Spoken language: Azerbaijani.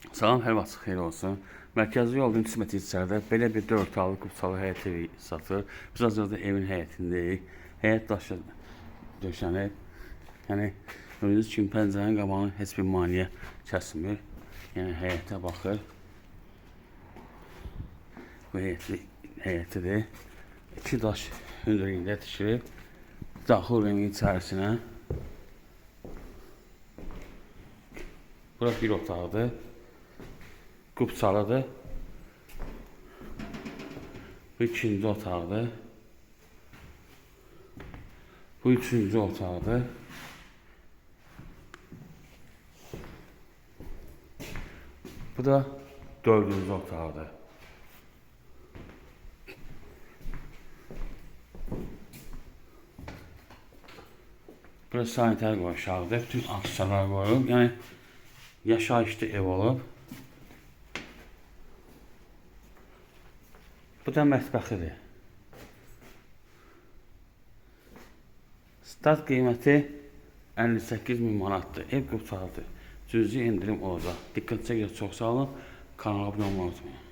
Salam, hər vaxt xeyir olsun. Mərkəzi yolun qismət içəridə belə bir 4 otaqlı qupçalı həyət evi satılır. Biz hazırda evin həyətindəyik. Həyət daşı döşənib. Yəni gördüyünüz kimi pəncərənin qabağını heç bir maneə kəsmir. Yəni həyətə baxır. Bu həyətidir. 2 daş hündürlüyündə tikilib. Daxil evin içərisinə. Bura bir otaqdır. Qupçalıdır. Bu ikinci otaqdır. Bu üçüncü otaqdır. Bu da dördüncü otaqdır. Burası sanitar qovşağıdır. Bütün aksiyonlar qoyulub. Yəni yaşayışlı ev olub. Bu da mətbəxidir. Start qiyməti 58.000 manatdır. Ev qupçalıdır. Cüzi indirim olacaq. Diqqət çəkir, çox sağ olun. Kanala abunə olmayı unutmayın.